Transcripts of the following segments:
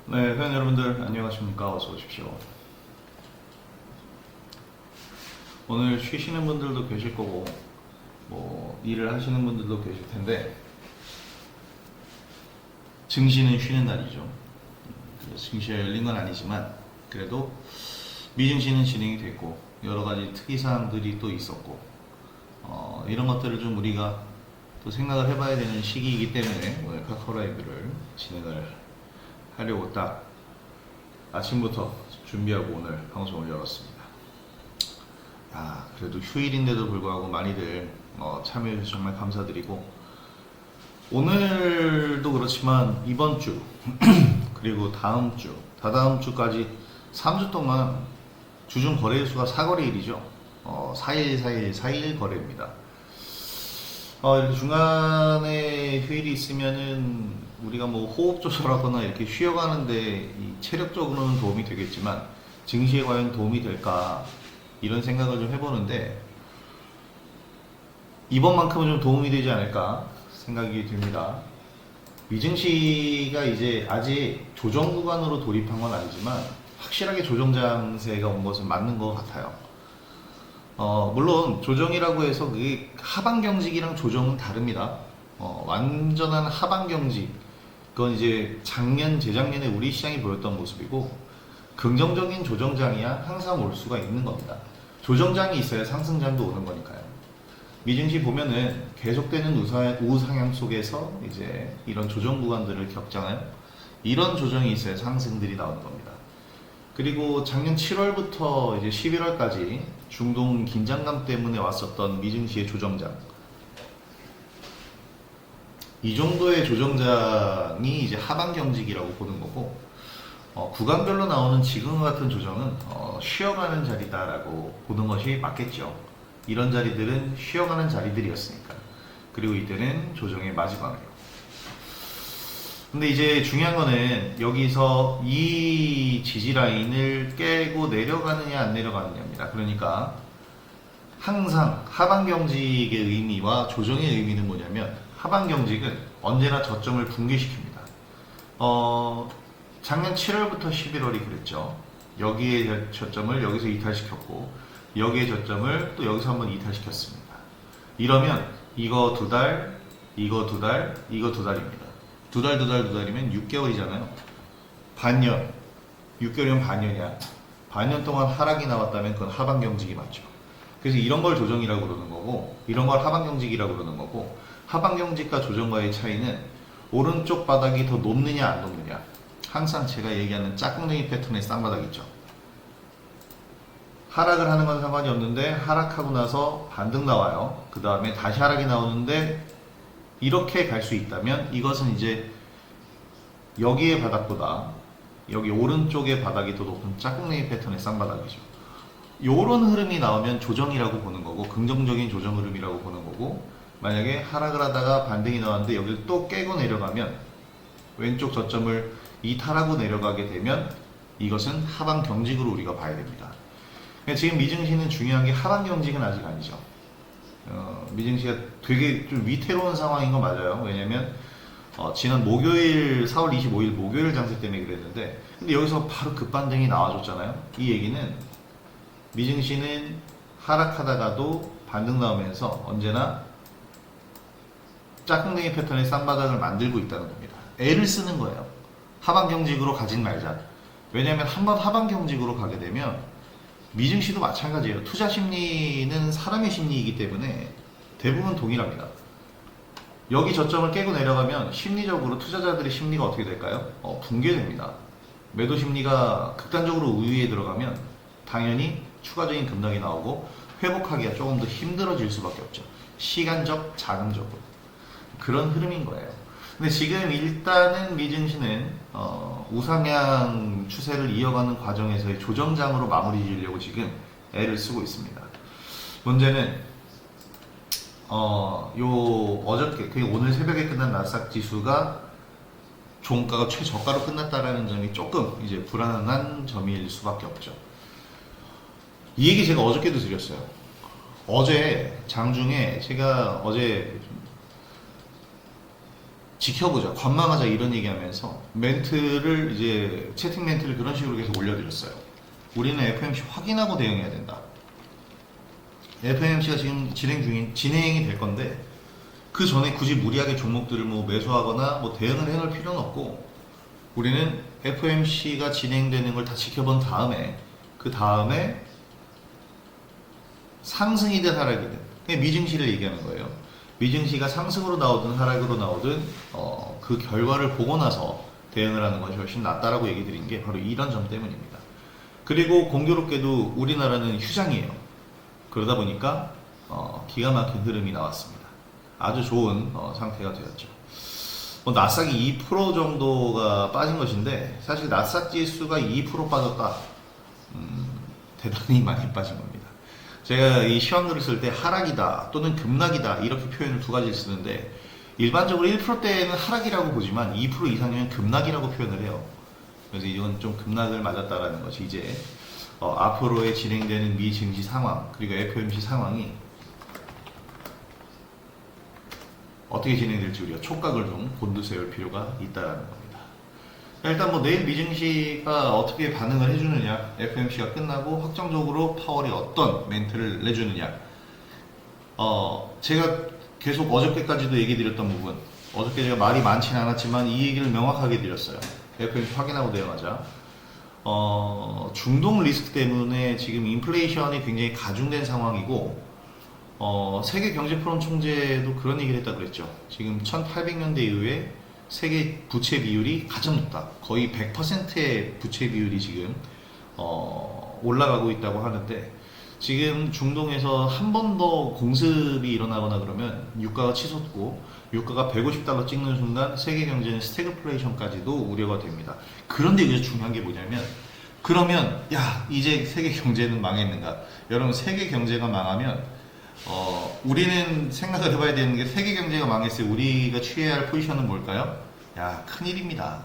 네, 회원 여러분들 안녕하십니까? 어서 오십시오. 오늘 쉬시는 분들도 계실 거고 뭐 일을 하시는 분들도 계실 텐데 증시는 쉬는 날이죠. 증시가 열린 건 아니지만 그래도 미증시는 진행이 됐고 여러 가지 특이사항들이 또 있었고 이런 것들을 좀 우리가 또 생각을 해봐야 되는 시기이기 때문에 오늘 카카오 라이브를 진행을 하려고 딱 아침부터 준비하고 오늘 방송을 열었습니다. 그래도 휴일인데도 불구하고 많이들 참여해주셔서 정말 감사드리고 오늘도 그렇지만 이번 주 그리고 다음 주, 다다음 주까지 3주 동안 주중 거래일수가 사거래일이죠. 4일 거래입니다. 이렇게 중간에 휴일이 있으면은 우리가 뭐 호흡 조절하거나 이렇게 쉬어가는데 이 체력적으로는 도움이 되겠지만 증시에 과연 도움이 될까 이런 생각을 좀 해보는데 이번만큼은 좀 도움이 되지 않을까 생각이 듭니다. 미증시가 이제 아직 조정 구간으로 돌입한 건 아니지만 확실하게 조정 장세가 온 것은 맞는 것 같아요. 물론 조정이라고 해서 그게 하방 경직이랑 조정은 다릅니다. 완전한 하방 경직, 그건 이제 작년, 재작년에 우리 시장이 보였던 모습이고 긍정적인 조정장이야 항상 올 수가 있는 겁니다. 조정장이 있어야 상승장도 오는 거니까요. 미증시 보면은 계속되는 우상향 속에서 이제 이런 조정 구간들을 겪잖아요. 이런 조정이 있어야 상승들이 나오는 겁니다. 그리고 작년 7월부터 이제 11월까지 중동 긴장감 때문에 왔었던 미증시의 조정장, 이 정도의 조정장이 이제 하방 경직이라고 보는 거고 구간별로 나오는 지금 같은 조정은 쉬어가는 자리다라고 보는 것이 맞겠죠. 이런 자리들은 쉬어가는 자리들이었으니까. 그리고 이때는 조정의 마지막이에요. 근데 이제 중요한 거는 여기서 이 지지 라인을 깨고 내려가느냐 안 내려가느냐입니다. 그러니까 항상 하방 경직의 의미와 조정의 의미는 뭐냐면 하방 경직은 언제나 저점을 붕괴시킵니다. 작년 7월부터 11월이 그랬죠. 여기에 저점을 여기서 이탈시켰고 여기에 저점을 또 여기서 한번 이탈시켰습니다. 이러면 이거 두 달, 이거 두 달, 이거 두 달입니다. 두 달이면 6개월이잖아요. 반년, 6개월이면 반년이야. 반년 동안 하락이 나왔다면 그건 하방 경직이 맞죠. 그래서 이런 걸 조정이라고 그러는 거고 이런 걸 하방 경직이라고 그러는 거고 하방 경직과 조정과의 차이는 오른쪽 바닥이 더 높느냐 안 높느냐. 항상 제가 얘기하는 짝꿍댕이 패턴의 쌍바닥 있죠. 하락을 하는 건 상관이 없는데 하락하고 나서 반등 나와요. 그 다음에 다시 하락이 나오는데 이렇게 갈 수 있다면 이것은 이제 여기의 바닥보다 여기 오른쪽의 바닥이 더 높은 짝꿍댕이 패턴의 쌍바닥이죠. 요런 흐름이 나오면 조정이라고 보는 거고 긍정적인 조정 흐름이라고 보는 거고 만약에 하락을 하다가 반등이 나왔는데 여기를 또 깨고 내려가면 왼쪽 저점을 이탈하고 내려가게 되면 이것은 하방 경직으로 우리가 봐야 됩니다. 지금 미증시는 중요한 게 하방 경직은 아직 아니죠. 미증시가 되게 좀 위태로운 상황인 건 맞아요. 왜냐면 지난 목요일 4월 25일 목요일 장세 때문에 그랬는데 근데 여기서 바로 급반등이 나와줬잖아요. 이 얘기는 미증시는 하락하다가도 반등 나오면서 언제나 짝꿍댕이 패턴의 쌍바닥을 만들고 있다는 겁니다. 애를 쓰는 거예요. 하방 경직으로 가진 말자. 왜냐면 한번 하방 경직으로 가게 되면 미증시도 마찬가지예요. 투자 심리는 사람의 심리이기 때문에 대부분 동일합니다. 여기 저점을 깨고 내려가면 심리적으로 투자자들의 심리가 어떻게 될까요? 붕괴됩니다. 매도 심리가 극단적으로 우위에 들어가면 당연히 추가적인 급락이 나오고 회복하기가 조금 더 힘들어질 수밖에 없죠. 시간적, 자금적으로. 그런 흐름인 거예요. 근데 지금 일단은 미증시는 우상향 추세를 이어가는 과정에서의 조정장으로 마무리 지으려고 지금 애를 쓰고 있습니다. 문제는 어저께 오늘 새벽에 끝난 나스닥 지수가 종가가 최저가로 끝났다라는 점이 조금 이제 불안한 점일 수밖에 없죠. 이 얘기 제가 어저께도 드렸어요. 어제 장중에 제가 어제 지켜보자, 관망하자 이런 얘기하면서 멘트를 이제 채팅 멘트를 그런 식으로 계속 올려드렸어요. 우리는 FOMC 확인하고 대응해야 된다. FOMC가 지금 진행이 될 건데 그 전에 굳이 무리하게 종목들을 뭐 매수하거나 뭐 대응을 해놓을 필요는 없고 우리는 FOMC가 진행되는 걸 다 지켜본 다음에 그 다음에 상승이든 하락이든 미증시를 얘기하는 거예요. 미증시가 상승으로 나오든 하락으로 나오든 그 결과를 보고 나서 대응을 하는 것이 훨씬 낫다라고 얘기 드린 게 바로 이런 점 때문입니다. 그리고 공교롭게도 우리나라는 휴장이에요. 그러다 보니까 기가 막힌 흐름이 나왔습니다. 아주 좋은 상태가 되었죠. 나스닥이 2% 정도가 빠진 것인데 사실 나스닥 지수가 2% 빠졌다. 대단히 많이 빠진 겁니다. 제가 이 시황글을 쓸 때 하락이다 또는 급락이다 이렇게 표현을 두 가지를 쓰는데 일반적으로 1%대는 하락이라고 보지만 2% 이상이면 급락이라고 표현을 해요. 그래서 이건 좀 급락을 맞았다라는 것이 이제 앞으로의 진행되는 미 증시 상황 그리고 FOMC 상황이 어떻게 진행될지 우리가 촉각을 좀 곤두세울 필요가 있다라는 겁니다. 일단 뭐 내일 미증시가 어떻게 반응을 해주느냐, FOMC가 끝나고 확정적으로 파월이 어떤 멘트를 내주느냐. 제가 계속 어저께까지도 얘기 드렸던 부분, 어저께 제가 말이 많지는 않았지만 이 얘기를 명확하게 드렸어요. FOMC 확인하고 대응하자. 중동 리스크 때문에 지금 인플레이션이 굉장히 가중된 상황이고 세계 경제 포럼 총재도 그런 얘기를 했다고 그랬죠. 지금 1800년대 이후에 세계 부채 비율이 가장 높다. 거의 100%의 부채 비율이 지금 올라가고 있다고 하는데 지금 중동에서 한 번 더 공습이 일어나거나 그러면 유가가 치솟고 유가가 150달러 찍는 순간 세계 경제는 스태그플레이션까지도 우려가 됩니다. 그런데 여기서 중요한 게 뭐냐면 그러면 야 이제 세계 경제는 망했는가? 여러분 세계 경제가 망하면 우리는 생각을 해봐야 되는 게 세계 경제가 망했을 때 우리가 취해야 할 포지션은 뭘까요? 야, 큰일입니다.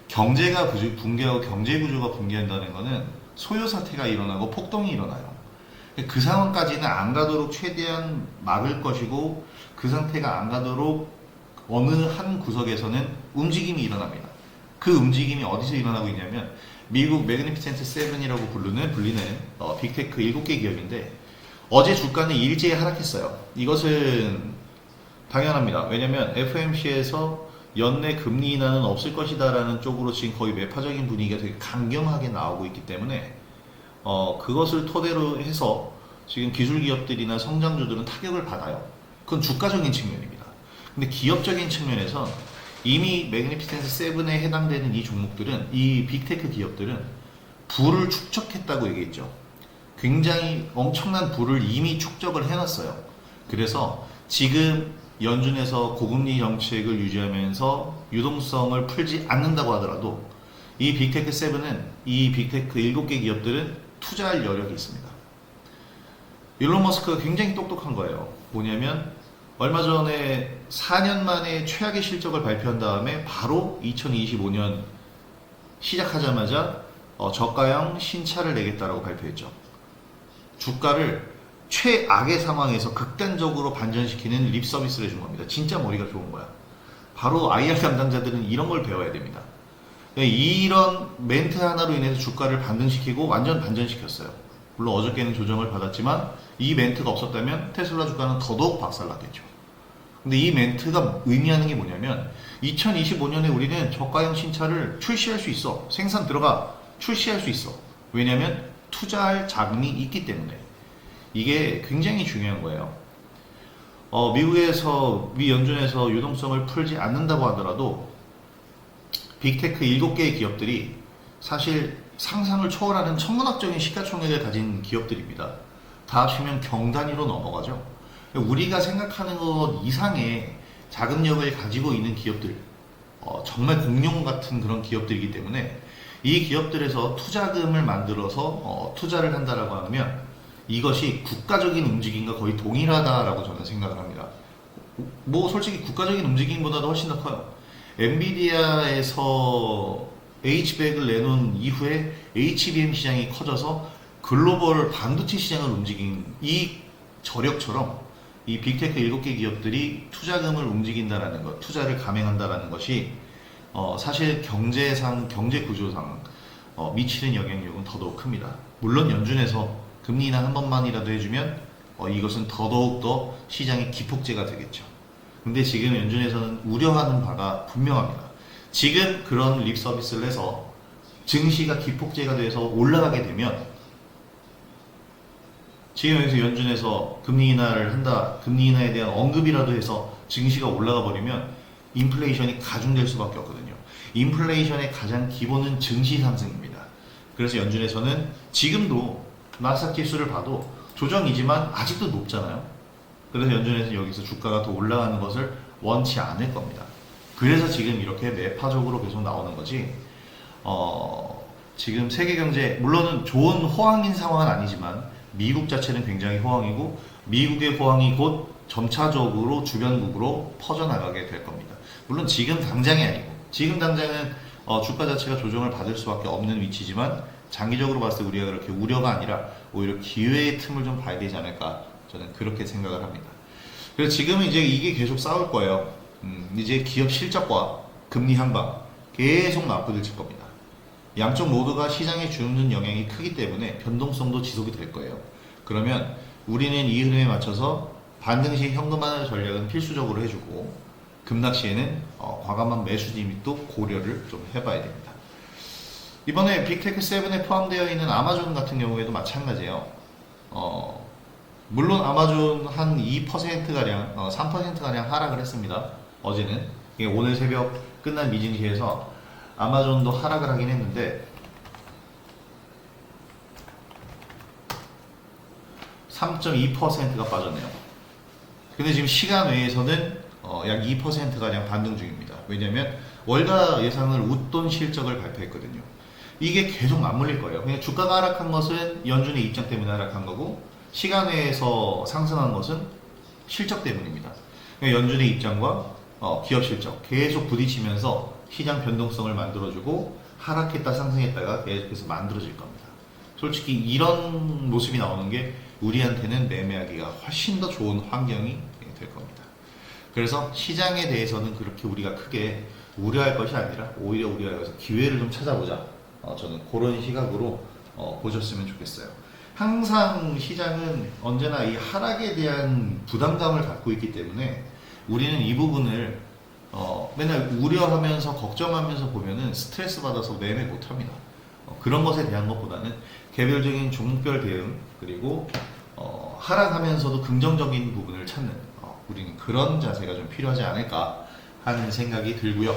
경제가 붕괴하고 경제 구조가 붕괴한다는 것은 소요 사태가 일어나고 폭동이 일어나요. 그 상황까지는 안 가도록 최대한 막을 것이고 그 상태가 안 가도록 어느 한 구석에서는 움직임이 일어납니다. 그 움직임이 어디서 일어나고 있냐면 미국 매그니피센트 7이라고 불리는 빅테크 7개 기업인데 어제 주가는 일제히 하락했어요. 이것은 당연합니다. 왜냐면 FOMC에서 연내 금리 인하는 없을 것이다 라는 쪽으로 지금 거의 매파적인 분위기가 되게 강경하게 나오고 있기 때문에 그것을 토대로 해서 지금 기술 기업들이나 성장주들은 타격을 받아요. 그건 주가적인 측면입니다. 근데 기업적인 측면에서 이미 매그니피센트 7에 해당되는 이 종목들은 이 빅테크 기업들은 부를 축적했다고 얘기했죠. 굉장히 엄청난 부를 이미 축적을 해놨어요. 그래서 지금 연준에서 고금리 정책을 유지하면서 유동성을 풀지 않는다고 하더라도 이 빅테크 7은 이 빅테크 7개 기업들은 투자할 여력이 있습니다. 일론 머스크가 굉장히 똑똑한 거예요. 뭐냐면 얼마 전에 4년 만에 최악의 실적을 발표한 다음에 바로 2025년 시작하자마자 저가형 신차를 내겠다라고 발표했죠. 주가를 최악의 상황에서 극단적으로 반전시키는 립 서비스를 해준 겁니다. 진짜 머리가 좋은 거야. 바로 IR 담당자들은 이런 걸 배워야 됩니다. 이런 멘트 하나로 인해서 주가를 반등시키고 완전 반전시켰어요. 물론 어저께는 조정을 받았지만 이 멘트가 없었다면 테슬라 주가는 더더욱 박살났겠죠. 근데 이 멘트가 의미하는 게 뭐냐면 2025년에 우리는 저가형 신차를 출시할 수 있어. 생산 들어가 출시할 수 있어. 왜냐면 투자할 자금이 있기 때문에. 이게 굉장히 중요한 거예요. 미 연준에서 유동성을 풀지 않는다고 하더라도 빅테크 7개의 기업들이 사실 상상을 초월하는 천문학적인 시가총액을 가진 기업들입니다. 다 합치면 경단위로 넘어가죠. 우리가 생각하는 것 이상의 자금력을 가지고 있는 기업들, 정말 공룡 같은 그런 기업들이기 때문에 이 기업들에서 투자금을 만들어서 투자를 한다라고 하면 이것이 국가적인 움직임과 거의 동일하다라고 저는 생각을 합니다. 뭐 솔직히 국가적인 움직임보다도 훨씬 더 커요. 엔비디아에서 H백을 내놓은 이후에 HBM 시장이 커져서 글로벌 반도체 시장을 움직인 이 저력처럼 이 빅테크 7개 기업들이 투자금을 움직인다라는 것, 투자를 감행한다라는 것이 사실 경제상, 경제 구조상 미치는 영향력은 더더욱 큽니다. 물론 연준에서 금리 인하 한 번만이라도 해주면 이것은 더더욱 더 시장의 기폭제가 되겠죠. 근데 지금 연준에서는 우려하는 바가 분명합니다. 지금 그런 립 서비스를 해서 증시가 기폭제가 돼서 올라가게 되면 지금 여기서 연준에서 금리 인하를 한다, 금리 인하에 대한 언급이라도 해서 증시가 올라가 버리면 인플레이션이 가중될 수밖에 없거든요. 인플레이션의 가장 기본은 증시 상승입니다. 그래서 연준에서는 지금도 나스닥 지수를 봐도 조정이지만 아직도 높잖아요. 그래서 연준에서는 여기서 주가가 더 올라가는 것을 원치 않을 겁니다. 그래서 지금 이렇게 매파적으로 계속 나오는 거지. 지금 세계 경제 물론은 좋은 호황인 상황은 아니지만 미국 자체는 굉장히 호황이고 미국의 호황이 곧 점차적으로 주변국으로 퍼져나가게 될 겁니다. 물론 지금 당장이 아니고 지금 당장은 주가 자체가 조정을 받을 수밖에 없는 위치지만 장기적으로 봤을 때 우리가 그렇게 우려가 아니라 오히려 기회의 틈을 좀 봐야 되지 않을까 저는 그렇게 생각을 합니다. 그래서 지금은 이제 이게 계속 싸울 거예요. 이제 기업 실적과 금리 향방 계속 맞부딪힐 겁니다. 양쪽 모두가 시장에 주는 영향이 크기 때문에 변동성도 지속이 될 거예요. 그러면 우리는 이 흐름에 맞춰서 반등 시 현금화하는 전략은 필수적으로 해주고 급락 시에는 과감한 매수 리밋도 고려를 좀 해봐야 됩니다. 이번에 빅테크 7에 포함되어 있는 아마존 같은 경우에도 마찬가지예요. 물론 아마존 한 2%가량, 3%가량 하락을 했습니다. 어제는. 오늘 새벽 끝난 미증시에서 아마존도 하락을 하긴 했는데 3.2%가 빠졌네요. 근데 지금 시간 외에서는 약 2%가량 반등 중입니다. 왜냐면 월가 예상을 웃돈 실적을 발표했거든요. 이게 계속 맞물릴 거예요. 그냥 주가가 하락한 것은 연준의 입장 때문에 하락한 거고 시간 외에서 상승한 것은 실적 때문입니다. 그러니까 연준의 입장과 기업 실적 계속 부딪히면서 시장 변동성을 만들어주고 하락했다 상승했다가 계속해서 만들어질 겁니다. 솔직히 이런 모습이 나오는 게 우리한테는 매매하기가 훨씬 더 좋은 환경이 될 겁니다. 그래서 시장에 대해서는 그렇게 우리가 크게 우려할 것이 아니라 오히려 우리가 여기서 기회를 좀 찾아보자. 저는 그런 시각으로 보셨으면 좋겠어요. 항상 시장은 언제나 이 하락에 대한 부담감을 갖고 있기 때문에 우리는 이 부분을 맨날 우려하면서 걱정하면서 보면은 스트레스 받아서 매매 못합니다. 그런 것에 대한 것보다는 개별적인 종목별 대응 그리고 하락하면서도 긍정적인 부분을 찾는 우리는 그런 자세가 좀 필요하지 않을까 하는 생각이 들고요.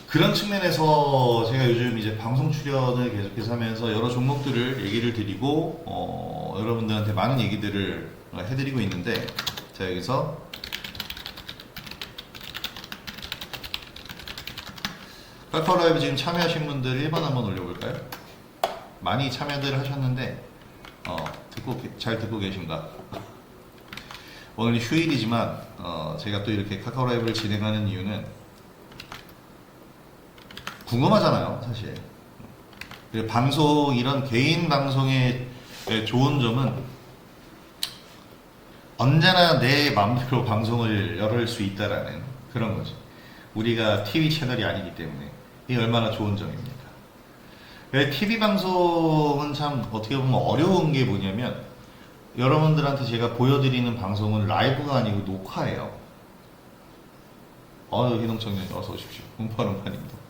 그런 측면에서 제가 요즘 이제 방송 출연을 계속해서 하면서 여러 종목들을 얘기를 드리고 여러분들한테 많은 얘기들을 해드리고 있는데 자 여기서 카카오라이브 지금 참여하신 분들 1번 한번 올려볼까요? 많이 참여들 하셨는데 잘 듣고 계신가? 오늘 휴일이지만 제가 또 이렇게 카카오라이브를 진행하는 이유는 궁금하잖아요 사실. 방송 이런 개인 방송의 좋은 점은 언제나 내 마음대로 방송을 열을 수 있다라는 그런 거지. 우리가 TV 채널이 아니기 때문에 이게 얼마나 좋은 점입니까? TV 방송은 참 어떻게 보면 어려운 게 뭐냐면 여러분들한테 제가 보여드리는 방송은 라이브가 아니고 녹화예요. 희동청년님 어서 오십시오. 공파롱파님도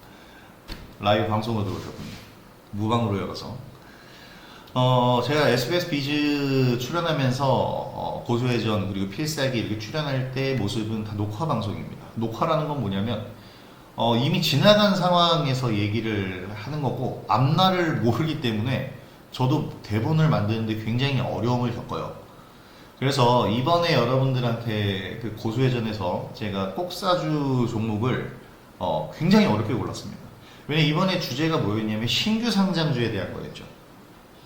라이브 방송으로 들어오셨군요. 무방으로 열어서 제가 SBS 비즈 출연하면서 고소해전 그리고 필살기 이렇게 출연할 때 모습은 다 녹화 방송입니다. 녹화라는 건 뭐냐면 이미 지나간 상황에서 얘기를 하는 거고 앞날을 모르기 때문에 저도 대본을 만드는데 굉장히 어려움을 겪어요. 그래서 이번에 여러분들한테 그 고소회전에서 제가 꼭사주 종목을 굉장히 어렵게 골랐습니다. 왜냐면 이번에 주제가 뭐였냐면 신규 상장주에 대한 거였죠.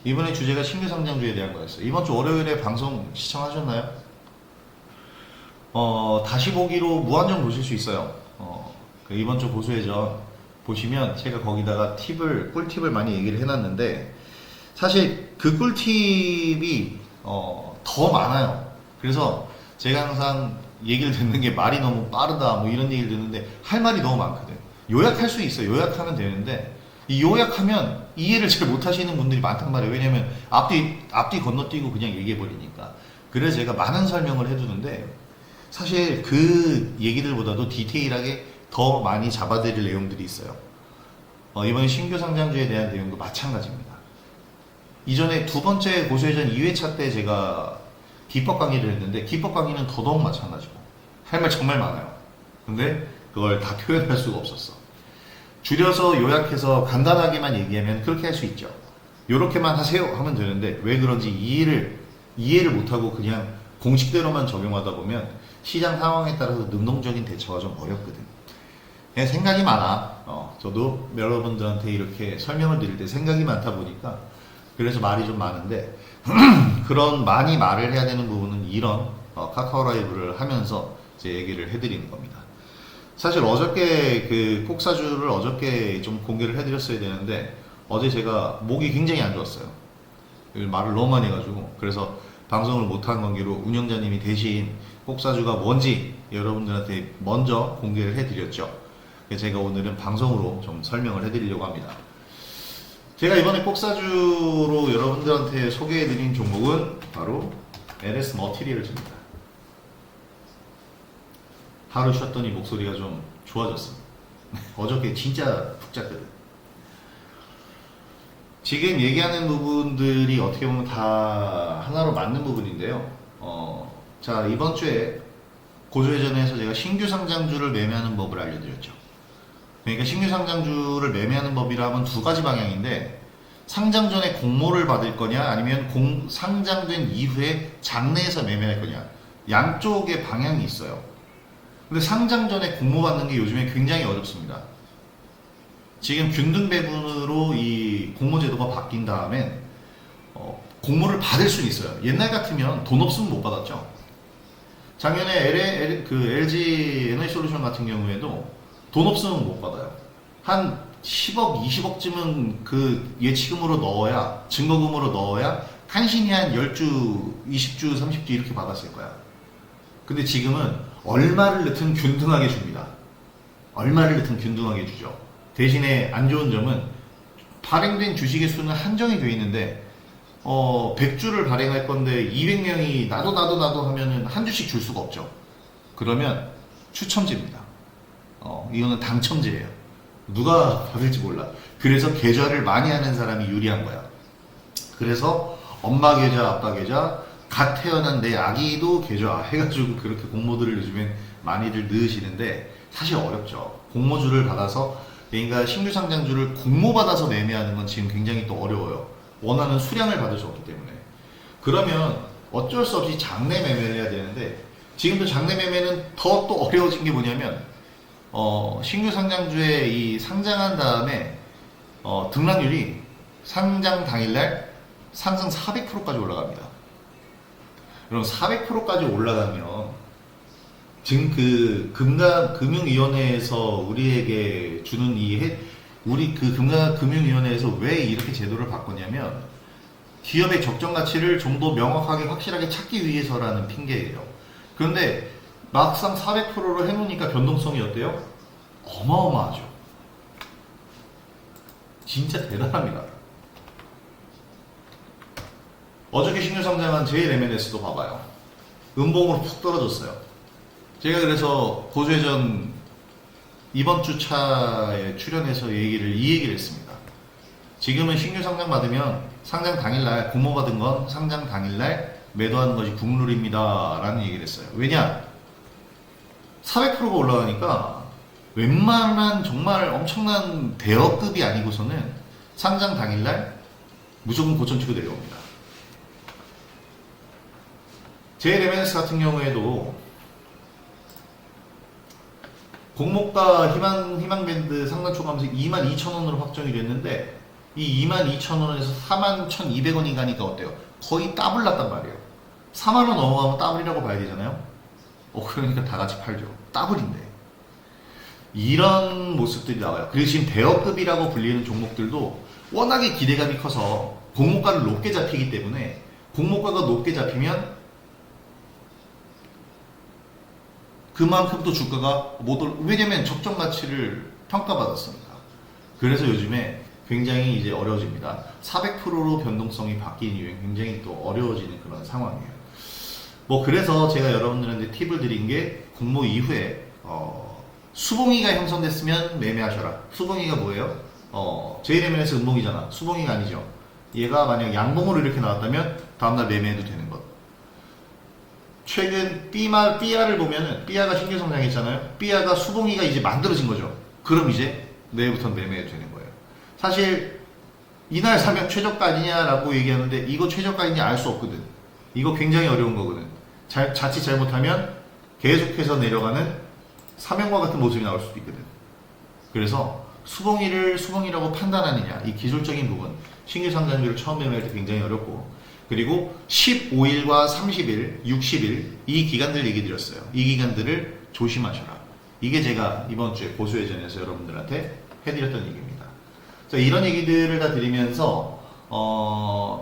이번에 주제가 신규 상장주에 대한 거였어요. 이번 주 월요일에 방송 시청하셨나요? 다시 보기로 무한정 보실 수 있어요. 이번 주 고소회전 보시면 제가 거기다가 꿀팁을 많이 얘기를 해놨는데 사실 그 꿀팁이 더 많아요. 그래서 제가 항상 얘기를 듣는 게 말이 너무 빠르다 뭐 이런 얘기를 듣는데 할 말이 너무 많거든. 요약할 수 있어. 요약하면 되는데 이 요약하면 이해를 잘 못하시는 분들이 많단 말이에요. 왜냐면 앞뒤 건너뛰고 그냥 얘기해버리니까. 그래서 제가 많은 설명을 해두는데 사실 그 얘기들보다도 디테일하게 더 많이 잡아드릴 내용들이 있어요. 이번에 신규 상장주에 대한 내용도 마찬가지입니다. 이전에 두 번째 고소회전 2회차 때 제가 기법 강의를 했는데 기법 강의는 더더욱 마찬가지고 할 말 정말 많아요. 근데 그걸 다 표현할 수가 없었어. 줄여서 요약해서 간단하게만 얘기하면 그렇게 할 수 있죠. 요렇게만 하세요 하면 되는데 왜 그런지 이해를 못하고 그냥 공식대로만 적용하다 보면 시장 상황에 따라서 능동적인 대처가 좀 어렵거든. 그냥 생각이 많아. 저도 여러분들한테 이렇게 설명을 드릴 때 생각이 많다 보니까 그래서 말이 좀 많은데 그런 많이 말을 해야 되는 부분은 이런 카카오 라이브를 하면서 제 얘기를 해드리는 겁니다. 사실 어저께 그 폭사주를 어저께 좀 공개를 해드렸어야 되는데 어제 제가 목이 굉장히 안 좋았어요. 말을 너무 많이 해가지고 그래서 방송을 못한 관계로 운영자님이 대신 폭사주가 뭔지 여러분들한테 먼저 공개를 해드렸죠. 제가 오늘은 방송으로 좀 설명을 해드리려고 합니다. 제가 이번에 폭사주로 여러분들한테 소개해드린 종목은 바로 LS 머티리얼즈입니다. 하루 쉬었더니 목소리가 좀 좋아졌습니다. 어저께 진짜 푹 잤거든. 지금 얘기하는 부분들이 어떻게 보면 다 하나로 맞는 부분인데요. 자, 이번 주에 고조회전에서 제가 신규 상장주를 매매하는 법을 알려드렸죠. 그러니까 신규 상장주를 매매하는 법이라 하면 두 가지 방향인데 상장 전에 공모를 받을 거냐 아니면 상장된 이후에 장내에서 매매할 거냐 양쪽의 방향이 있어요. 근데 상장 전에 공모 받는 게 요즘에 굉장히 어렵습니다. 지금 균등 배분으로 이 공모 제도가 바뀐 다음에 공모를 받을 수는 있어요. 옛날 같으면 돈 없으면 못 받았죠. 작년에 LG 에너지솔루션 같은 경우에도 돈 없으면 못 받아요. 한 10억, 20억쯤은 그 예치금으로 넣어야, 증거금으로 넣어야 간신히 한 10주, 20주, 30주 이렇게 받았을 거야. 근데 지금은 얼마를 넣든 균등하게 줍니다. 얼마를 넣든 균등하게 주죠. 대신에 안 좋은 점은 발행된 주식의 수는 한정이 되어 있는데 100주를 발행할 건데 200명이 나도 하면은 한 주씩 줄 수가 없죠. 그러면 추첨제입니다. 이거는 당첨제예요. 누가 받을지 몰라. 그래서 계좌를 많이 하는 사람이 유리한 거야. 그래서 엄마 계좌, 아빠 계좌, 갓 태어난 내 아기도 계좌 해가지고 그렇게 공모들을 요즘엔 많이들 넣으시는데 사실 어렵죠. 공모주를 받아서 그러니까 신규 상장주를 공모받아서 매매하는 건 지금 굉장히 또 어려워요. 원하는 수량을 받을 수 없기 때문에. 그러면 어쩔 수 없이 장내 매매를 해야 되는데 지금도 장내 매매는 더 또 어려워진 게 뭐냐면 신규 상장주에 이 상장한 다음에 등락률이 상장 당일날 상승 400%까지 올라갑니다. 그럼 400%까지 올라가면 지금 그 금융위원회에서 우리에게 주는 우리 그 금융위원회에서 왜 이렇게 제도를 바꿨냐면 기업의 적정 가치를 좀 더 명확하게 확실하게 찾기 위해서라는 핑계예요. 그런데 막상 400%로 해놓으니까 변동성이 어때요? 어마어마하죠. 진짜 대단합니다. 어저께 신규 상장한 JLMNS도 봐봐요. 음봉으로 푹 떨어졌어요. 제가 그래서 고조회전 이번 주 차에 출연해서 이 얘기를 했습니다. 지금은 신규 상장 받으면 상장 당일날 공모 받은 건 상장 당일날 매도하는 것이 국룰입니다 라는 얘기를 했어요. 왜냐? 400%가 올라가니까 웬만한 정말 엄청난 대여급이 아니고서는 상장 당일날 무조건 고점 치고 내려옵니다. JLMNS 같은 경우에도 공모가 희망밴드 상단 초과하면서 22,000원으로 확정이 됐는데 이 22,000원에서 41,200원이 가니까 어때요? 거의 더블 났단 말이에요. 4만원 넘어가면 더블이라고 봐야 되잖아요. 그러니까 다 같이 팔죠. 더블인데. 이런 모습들이 나와요. 그리고 지금 대여급이라고 불리는 종목들도 워낙에 기대감이 커서 공모가를 높게 잡히기 때문에 공모가가 높게 잡히면 그만큼 또 주가가 못 올, 왜냐면 적정 가치를 평가받았으니까. 그래서 요즘에 굉장히 이제 어려워집니다. 400%로 변동성이 바뀐 이후에 굉장히 또 어려워지는 그런 상황이에요. 뭐 그래서 제가 여러분들한테 팁을 드린 게 공모 이후에 수봉이가 형성됐으면 매매하셔라. 수봉이가 뭐예요? JMN에서 음봉이잖아. 수봉이가 아니죠. 얘가 만약 양봉으로 이렇게 나왔다면 다음날 매매해도 되는 것. 최근 삐아를 보면은 삐아가 신규 성장했잖아요. 삐아가 수봉이가 이제 만들어진 거죠. 그럼 이제 내일부터 매매해도 되는 거예요. 사실 이날 사면 최저가 아니냐라고 얘기하는데 이거 최저가인지 알 수 없거든. 이거 굉장히 어려운 거거든. 자칫 잘못하면 계속해서 내려가는 사면과 같은 모습이 나올 수도 있거든. 그래서 수봉이를 수봉이라고 판단하느냐, 이 기술적인 부분, 신규 상장주를 처음 매매할 때 굉장히 어렵고, 그리고 15일과 30일, 60일 이 기간들 얘기 드렸어요. 이 기간들을 조심하셔라. 이게 제가 이번 주에 보수회전에서 여러분들한테 해드렸던 얘기입니다. 자, 이런 얘기들을 다 드리면서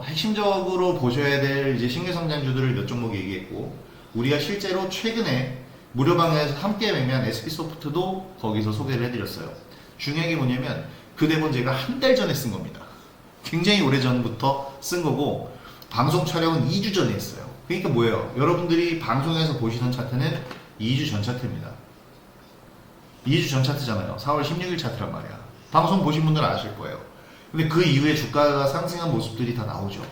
핵심적으로 보셔야 될 이제 신규 상장주들을 몇 종목 얘기했고, 우리가 실제로 최근에 무료방에서 함께 매매한 SP소프트도 거기서 소개를 해드렸어요. 중요한 게 뭐냐면 그 대본 제가 한 달 전에 쓴 겁니다. 굉장히 오래전부터 쓴 거고 방송 촬영은 2주 전에 했어요. 그러니까 뭐예요? 여러분들이 방송에서 보시는 차트는 2주 전 차트입니다. 2주 전 차트잖아요. 4월 16일 차트란 말이야. 방송 보신 분들은 아실 거예요. 근데 그 이후에 주가가 상승한 모습들이 다 나오죠.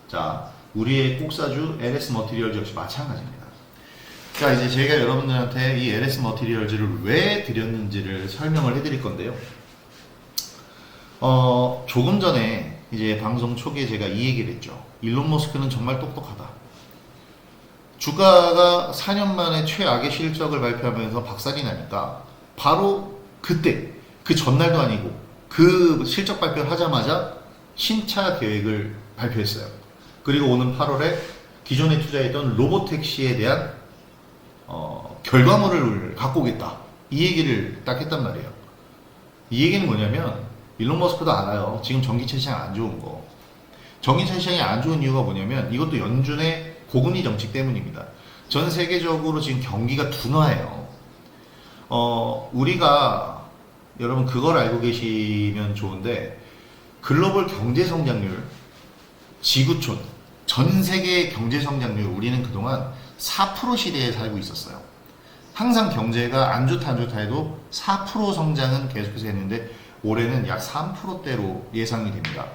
자, 우리의 꼭사주 LS 머티리얼즈 역시 마찬가지입니다. 자, 이제 제가 여러분들한테 이 LS 머티리얼즈를 왜 드렸는지를 설명을 해드릴 건데요. 조금 전에 이제 방송 초기에 제가 이 얘기를 했죠. 일론 머스크는 정말 똑똑하다. 주가가 4년 만에 최악의 실적을 발표하면서 박살이 나니까 바로 그때, 그 전날도 아니고 그 실적 발표를 하자마자 신차 계획을 발표했어요. 그리고 오는 8월에 기존에 투자했던 로보택시에 대한 결과물을 갖고 오겠다. 이 얘기를 딱 했단 말이에요. 이 얘기는 뭐냐면 일론 머스크도 알아요. 지금 전기차 시장 안 좋은 거. 전기차 시장이 안 좋은 이유가 뭐냐면 이것도 연준의 고금리 정책 때문입니다. 전 세계적으로 지금 경기가 둔화해요. 우리가 여러분 그걸 알고 계시면 좋은데 글로벌 경제 성장률, 지구촌, 전 세계 경제 성장률 우리는 그동안 4% 시대에 살고 있었어요. 항상 경제가 안 좋다 해도 4% 성장은 계속해서 했는데 올해는 약 3%대로 예상이 됩니다.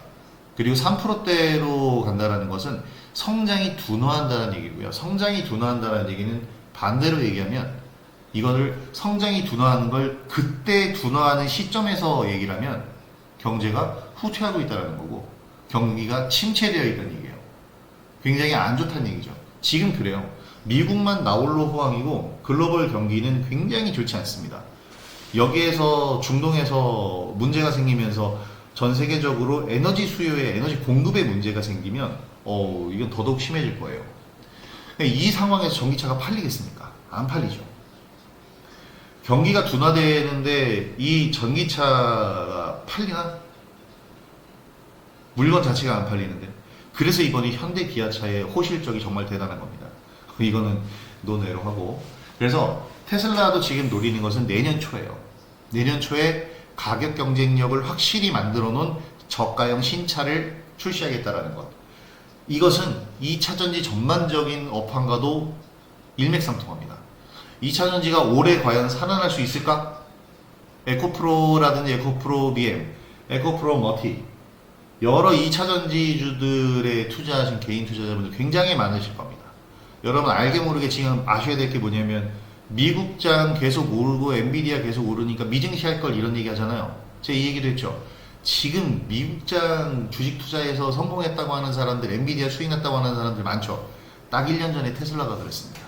그리고 3%대로 간다는 것은 성장이 둔화한다는 얘기고요. 성장이 둔화한다는 얘기는 반대로 얘기하면 이거를 성장이 둔화하는 걸 그때 둔화하는 시점에서 얘기를 하면 경제가 후퇴하고 있다는 거고 경기가 침체되어 있다는 얘기예요. 굉장히 안 좋다는 얘기죠. 지금 그래요. 미국만 나홀로 호황이고 글로벌 경기는 굉장히 좋지 않습니다. 여기에서 중동에서 문제가 생기면서 전 세계적으로 에너지 수요에 에너지 공급에 문제가 생기면 이건 더더욱 심해질 거예요. 이 상황에서 전기차가 팔리겠습니까? 안 팔리죠. 경기가 둔화되는데 이 전기차가 팔리나? 물건 자체가 안 팔리는데. 그래서 이번에 현대 기아차의 호실적이 정말 대단한 겁니다. 이거는 논외로 하고. 그래서 테슬라도 지금 노리는 것은 내년 초예요. 내년 초에 가격 경쟁력을 확실히 만들어 놓은 저가형 신차를 출시하겠다라는 것. 이것은 2차전지 전반적인 업황과도 일맥상통합니다. 2차전지가 올해 과연 살아날 수 있을까? 에코프로라든지 에코프로 BM, 에코프로 머티 여러 2차전지주들에 투자하신 개인 투자자분들 굉장히 많으실 겁니다. 여러분 알게 모르게 지금 아셔야 될 게 뭐냐면 미국장 계속 오르고 엔비디아 계속 오르니까 미증시할 걸 이런 얘기 하잖아요. 제가 이 얘기도 했죠. 지금 미국장 주식 투자에서 성공했다고 하는 사람들, 엔비디아 수익 났다고 하는 사람들 많죠. 딱 1년 전에 테슬라가 그랬습니다.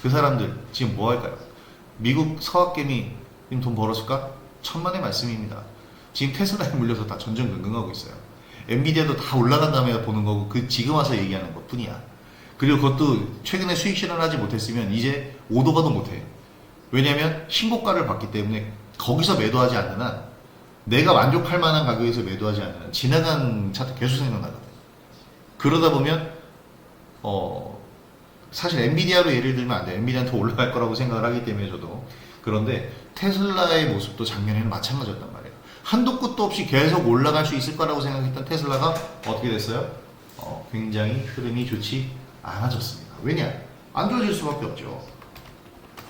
그 사람들 지금 뭐 할까요? 미국 서학개미 돈 벌었을까? 천만의 말씀입니다. 지금 테슬라에 물려서 다 전전긍긍하고 있어요. 엔비디아도 다 올라간 다음에 보는 거고 그 지금 와서 얘기하는 것 뿐이야. 그리고 그것도 최근에 수익 실현하지 못했으면 이제 오도 가도 못해. 왜냐면 신고가를 받기 때문에 거기서 매도하지 않는 한 내가 만족할 만한 가격에서 매도하지 않는 한 지나간 차트 계속 생각나거든. 그러다 보면 사실 엔비디아로 예를 들면 안 돼요. 엔비디아는 더 올라갈 거라고 생각을 하기 때문에 저도. 그런데 테슬라의 모습도 작년에는 마찬가지였단 말이에요. 한도 끝도 없이 계속 올라갈 수 있을 거라고 생각했던 테슬라가 어떻게 됐어요? 굉장히 흐름이 좋지 않아졌습니다. 왜냐? 안 좋아질 수밖에 없죠.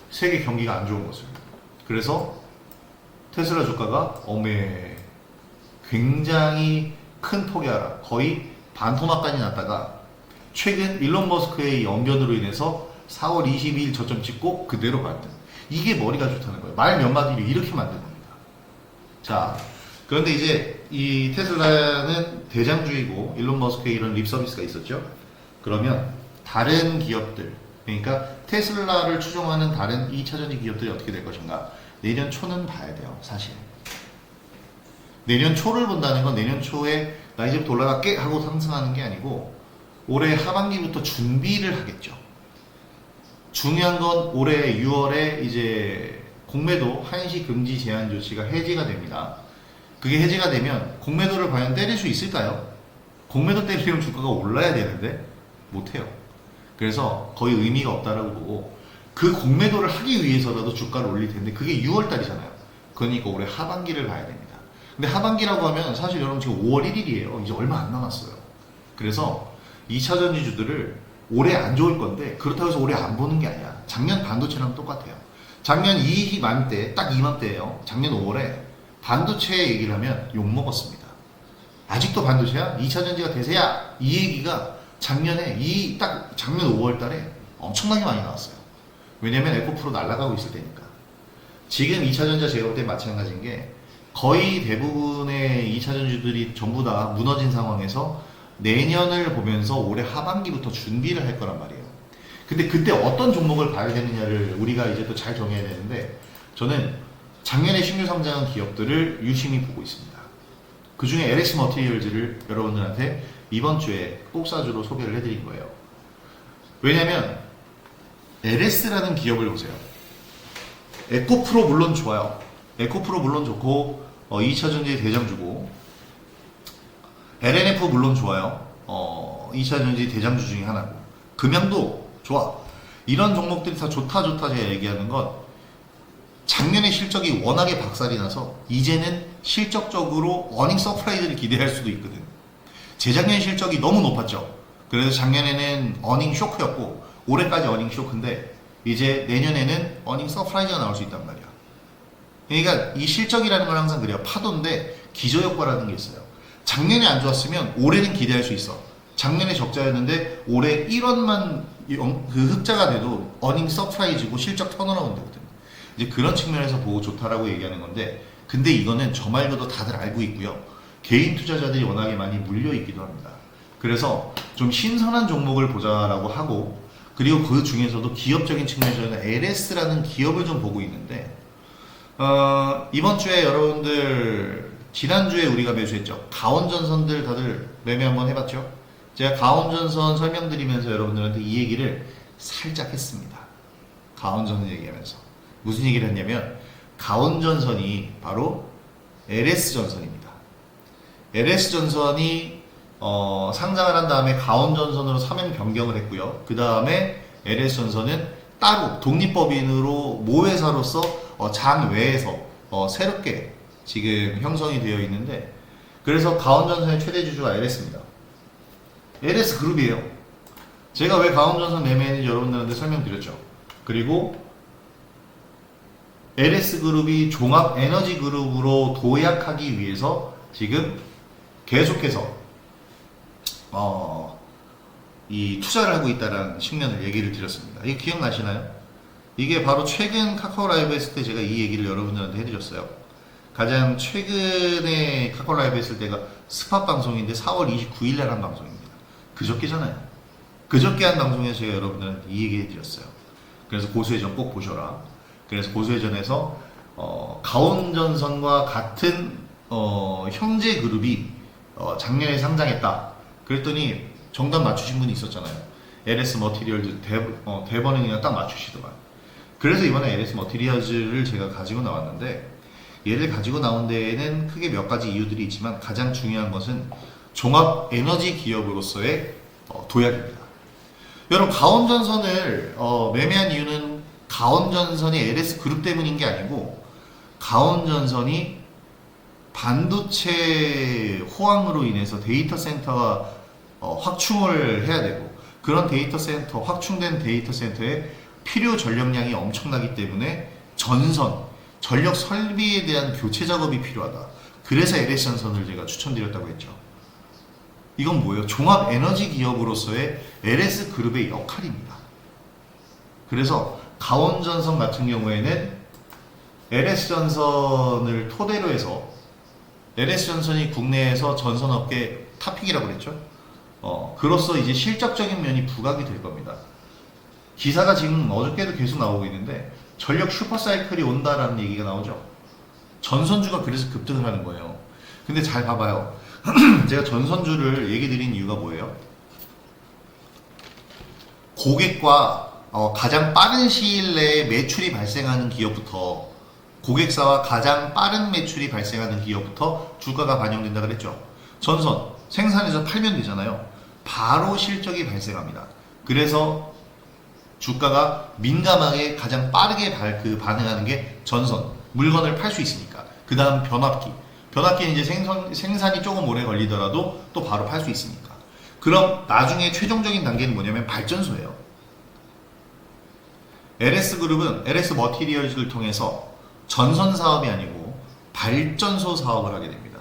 세계 경기가 안 좋은 것을. 그래서 테슬라 주가가 굉장히 큰 폭의 하락, 거의 반토막까지 났다가 최근 일론 머스크의 연변으로 인해서 4월 22일 저점 찍고 그대로 갔던, 이게 머리가 좋다는 거예요. 말 몇 마디로 이렇게 만드는 겁니다. 자, 그런데 이제 이 테슬라는 대장주이고 일론 머스크의 이런 립 서비스가 있었죠. 그러면 다른 기업들, 그러니까 테슬라를 추종하는 다른 2차전지 기업들이 어떻게 될 것인가, 내년 초는 봐야 돼요. 사실 내년 초를 본다는 건 내년 초에 나 이제부터 올라갈게 하고 상승하는 게 아니고 올해 하반기부터 준비를 하겠죠. 중요한 건 올해 6월에 이제 공매도 한시 금지 제한 조치가 해제가 됩니다. 그게 해제가 되면 공매도를 과연 때릴 수 있을까요? 공매도 때리면 주가가 올라야 되는데 못해요. 그래서 거의 의미가 없다라고 보고, 그 공매도를 하기 위해서라도 주가를 올릴 텐데 그게 6월 달이잖아요. 그러니까 올해 하반기를 봐야 됩니다. 근데 하반기라고 하면 사실 여러분 지금 5월 1일이에요. 이제 얼마 안 남았어요. 그래서 2차전지주들을 올해 안 좋을 건데 그렇다고 해서 올해 안 보는 게 아니야. 작년 반도체랑 똑같아요. 작년 이맘때, 딱 이맘때예요. 작년 5월에 반도체 얘기를 하면 욕먹었습니다. 아직도 반도체야? 2차전지가 대세야? 이 얘기가 작년에 딱 작년 5월 달에 엄청나게 많이 나왔어요. 왜냐면 에코프로 날아가고 있을 때니까. 지금 2차전지 제가 볼 때 마찬가지인 게 거의 대부분의 2차전지들이 전부 다 무너진 상황에서 내년을 보면서 올해 하반기부터 준비를 할 거란 말이에요. 근데 그때 어떤 종목을 봐야 되느냐를 우리가 이제 또 잘 정해야 되는데, 저는 작년에 신규 상장한 기업들을 유심히 보고 있습니다. 그 중에 LS 머티리얼즈를 여러분들한테 이번 주에 꼭사주로 소개를 해드린 거예요. 왜냐면 LS라는 기업을 보세요. 에코프로 물론 좋아요. 에코프로 물론 좋고 2차전지의 대장주고, LNF 물론 좋아요. 2차전지 대장주 중에 하나고, 금양도 좋아. 이런 종목들이 다 좋다 제가 얘기하는 건 작년에 실적이 워낙에 박살이 나서 이제는 실적적으로 어닝 서프라이즈를 기대할 수도 있거든. 재작년 실적이 너무 높았죠. 그래서 작년에는 어닝 쇼크였고 올해까지 어닝 쇼크인데 이제 내년에는 어닝 서프라이즈가 나올 수 있단 말이야. 그러니까 이 실적이라는 건 항상 그래요. 파도인데 기저효과라는 게 있어요. 작년에 안 좋았으면 올해는 기대할 수 있어. 작년에 적자였는데 올해 1원만 그 흑자가 돼도 어닝 서프라이즈고 실적 턴어라운드 되거든. 이제 그런 측면에서 보고 좋다라고 얘기하는 건데, 근데 이거는 저 말고도 다들 알고 있고요. 개인 투자자들이 워낙에 많이 물려 있기도 합니다. 그래서 좀 신선한 종목을 보자라고 하고, 그리고 그 중에서도 기업적인 측면에서는 LS라는 기업을 좀 보고 있는데, 이번 주에 여러분들 지난주에 우리가 매수했죠. 가온전선들 다들 매매 한번 해봤죠? 제가 가온전선 설명드리면서 여러분들한테 이 얘기를 살짝 했습니다. 가온전선 얘기하면서 무슨 얘기를 했냐면, 가온전선이 바로 LS전선입니다. LS전선이 상장을 한 다음에 가온전선으로 사명 변경을 했고요. 그 다음에 LS전선은 따로 독립법인으로 모회사로서 장외에서 새롭게 지금 형성이 되어 있는데, 그래서 가온전선의 최대 주주가 LS입니다. LS 그룹이에요. 제가 왜 가온전선 매매했는지 여러분들한테 설명드렸죠. 그리고 LS 그룹이 종합 에너지 그룹으로 도약하기 위해서 지금 계속해서 이 투자를 하고 있다는 측면을 얘기를 드렸습니다. 이거 기억나시나요? 이게 바로 최근 카카오 라이브 했을 때 제가 이 얘기를 여러분들한테 해드렸어요. 가장 최근에 카카오 라이브 했을 때가 스팟 방송인데 4월 29일 날 한 방송입니다. 그저께잖아요. 그저께 한 방송에서 제가 여러분들한테 이 얘기 해드렸어요. 그래서 고수회전 꼭 보셔라. 그래서 고수회전에서 가온전선과 같은 형제 그룹이 작년에 상장했다. 그랬더니 정답 맞추신 분이 있었잖아요. LS 머티리얼즈 대번에 그냥 딱 맞추시더만. 그래서 이번에 LS 머티리얼즈를 제가 가지고 나왔는데, 얘를 가지고 나온 데에는 크게 몇 가지 이유들이 있지만 가장 중요한 것은 종합 에너지 기업으로서의 도약입니다. 여러분, 가온전선을 매매한 이유는 가온전선이 LS 그룹 때문인 게 아니고, 가온전선이 반도체 호황으로 인해서 데이터 센터가 확충을 해야 되고, 그런 데이터 센터, 확충된 데이터 센터에 필요 전력량이 엄청나기 때문에 전력 설비에 대한 교체 작업이 필요하다. 그래서 LS 전선을 제가 추천드렸다고 했죠. 이건 뭐예요? 종합 에너지 기업으로서의 LS 그룹의 역할입니다. 그래서 가온전선 같은 경우에는 LS 전선을 토대로 해서, LS 전선이 국내에서 전선업계 탑픽이라고 그랬죠. 그로써 이제 실적적인 면이 부각이 될 겁니다. 기사가 지금 어저께도 계속 나오고 있는데 전력 슈퍼사이클이 온다라는 얘기가 나오죠. 전선주가 그래서 급등을 하는 거예요. 근데 잘 봐봐요. 제가 전선주를 얘기 드린 이유가 뭐예요? 고객과 가장 빠른 시일 내에 매출이 발생하는 기업부터, 고객사와 가장 빠른 매출이 발생하는 기업부터 주가가 반영된다 그랬죠. 전선 생산해서 팔면 되잖아요. 바로 실적이 발생합니다. 그래서 주가가 민감하게 가장 빠르게 반응하는 게 전선, 물건을 팔 수 있으니까. 그 다음 변압기는 이제 생산이 조금 오래 걸리더라도 또 바로 팔 수 있으니까. 그럼 나중에 최종적인 단계는 뭐냐면 발전소예요. LS그룹은 LS 머티리얼즈를 통해서 전선 사업이 아니고 발전소 사업을 하게 됩니다.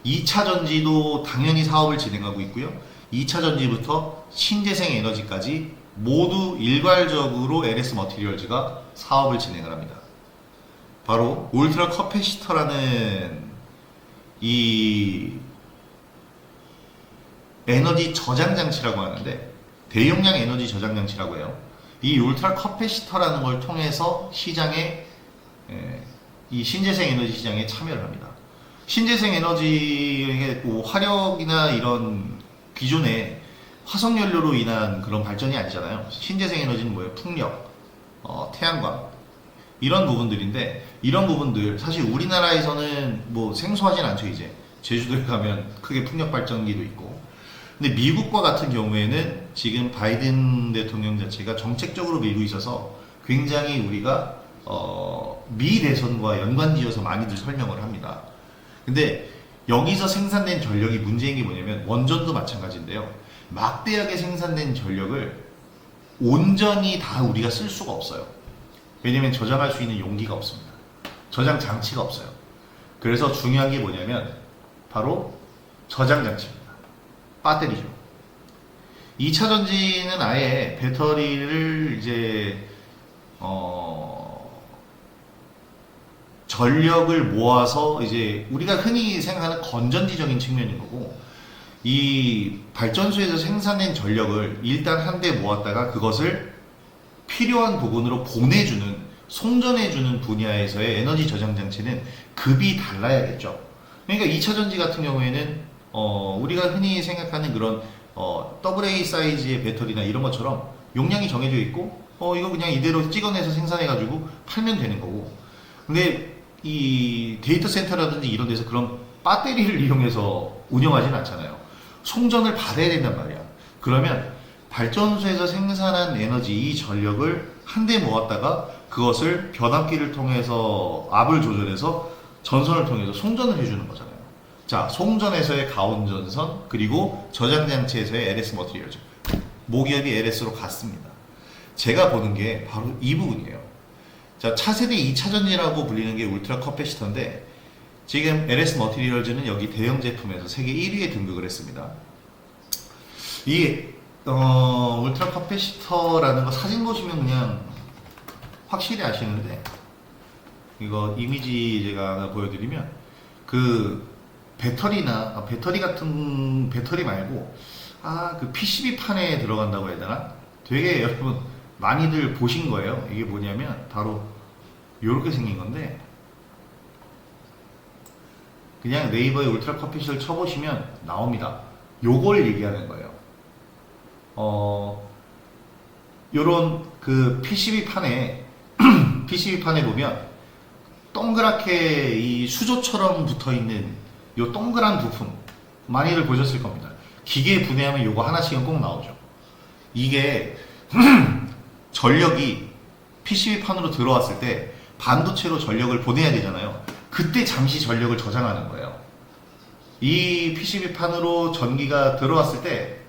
2차 전지도 당연히 사업을 진행하고 있고요. 2차 전지부터 신재생 에너지까지 모두 일괄적으로 LS 머티리얼즈가 사업을 진행을 합니다. 바로 울트라 커패시터라는 이 에너지 저장 장치라고 하는데, 대용량 에너지 저장 장치라고 해요. 이 울트라 커패시터라는 걸 통해서 시장에, 이 신재생 에너지 시장에 참여를 합니다. 신재생 에너지의 화력이나 이런 기존의 화석연료로 인한 그런 발전이 아니잖아요. 신재생 에너지는 뭐예요? 풍력, 태양광, 이런 부분들인데, 이런 부분들 사실 우리나라에서는 뭐 생소하진 않죠. 이제 제주도에 가면 크게 풍력 발전기도 있고. 근데 미국과 같은 경우에는 지금 바이든 대통령 자체가 정책적으로 밀고 있어서 굉장히 우리가 미 대선과 연관지어서 많이들 설명을 합니다. 근데 여기서 생산된 전력이 문제인 게 뭐냐면, 원전도 마찬가지인데요. 막대하게 생산된 전력을 온전히 다 우리가 쓸 수가 없어요. 왜냐면 저장할 수 있는 용기가 없습니다. 저장 장치가 없어요. 그래서 중요한 게 뭐냐면 바로 저장 장치입니다. 배터리죠. 2차 전지는 아예 배터리를 이제 전력을 모아서 이제 우리가 흔히 생각하는 건전지적인 측면인 거고, 이 발전소에서 생산된 전력을 일단 한데 모았다가 그것을 필요한 부분으로 보내주는, 송전해주는 분야에서의 에너지 저장 장치는 급이 달라야겠죠. 그러니까 2차 전지 같은 경우에는 우리가 흔히 생각하는 그런 AA 사이즈의 배터리나 이런 것처럼 용량이 정해져 있고 이거 그냥 이대로 찍어내서 생산해가지고 팔면 되는 거고, 근데 이 데이터 센터라든지 이런 데서 그런 배터리를 이용해서 운영하진 않잖아요. 송전을 받아야 된단 말이야. 그러면 발전소에서 생산한 에너지, 이 전력을 한데 모았다가 그것을 변압기를 통해서 압을 조절해서 전선을 통해서 송전을 해주는 거잖아요. 자, 송전에서의 가온전선, 그리고 저장장치에서의 LS 머티리얼즈, 모기업이 LS로 갔습니다. 제가 보는 게 바로 이 부분이에요. 자, 차세대 2차전지라고 불리는 게 울트라 커패시터인데, 지금 LS 머티리얼즈는 여기 대형 제품에서 세계 1위에 등극을 했습니다. 이 울트라 커패시터라는 거 사진 보시면 그냥 확실히 아시는데, 이거 이미지 제가 하나 보여드리면, 그 배터리나 배터리 같은 배터리 말고 그 PCB 판에 들어간다고 해야 되나? 되게 여러분 많이들 보신 거예요. 이게 뭐냐면 바로 이렇게 생긴 건데, 그냥 네이버에 울트라 커패시터를 쳐보시면 나옵니다. 요걸 얘기하는 거예요. 요런 그 PCB 판에 보면 동그랗게 이 수조처럼 붙어 있는 요 동그란 부품 많이들 보셨을 겁니다. 기계에 분해하면 요거 하나씩은 꼭 나오죠. 이게 전력이 PCB판으로 들어왔을 때 반도체로 전력을 보내야 되잖아요. 그때 잠시 전력을 저장하는 거예요. 이 PCB판으로 전기가 들어왔을 때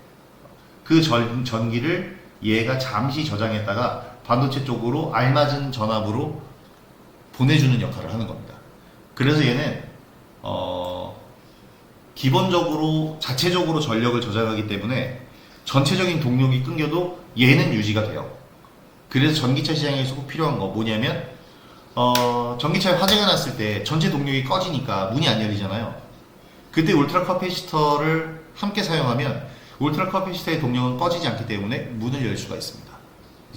그 전기를 얘가 잠시 저장했다가 반도체 쪽으로 알맞은 전압으로 보내주는 역할을 하는 겁니다. 그래서 얘는 기본적으로 자체적으로 전력을 저장하기 때문에 전체적인 동력이 끊겨도 얘는 유지가 돼요. 그래서 전기차 시장에서 꼭 필요한 거 뭐냐면 전기차에 화재가 났을 때 전체 동력이 꺼지니까 문이 안 열리잖아요. 그때 울트라 카패시터를 함께 사용하면 울트라 카패시터의 동력은 꺼지지 않기 때문에 문을 열 수가 있습니다.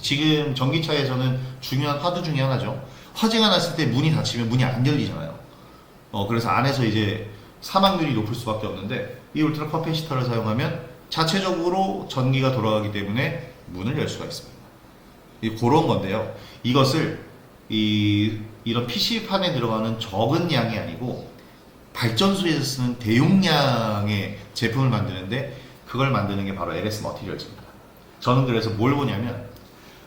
지금 전기차에서는 중요한 하드 중에 하나죠. 화재가 났을 때 문이 닫히면 문이 안 열리잖아요. 그래서 안에서 이제 사망률이 높을 수밖에 없는데 이 울트라 카패시터를 사용하면 자체적으로 전기가 돌아가기 때문에 문을 열 수가 있습니다. 그런 건데요. 이것을 이런 PC판에 들어가는 적은 양이 아니고 발전소에서 쓰는 대용량의 제품을 만드는데 그걸 만드는 게 바로 LS 머티리얼즈입니다. 저는 그래서 뭘 보냐면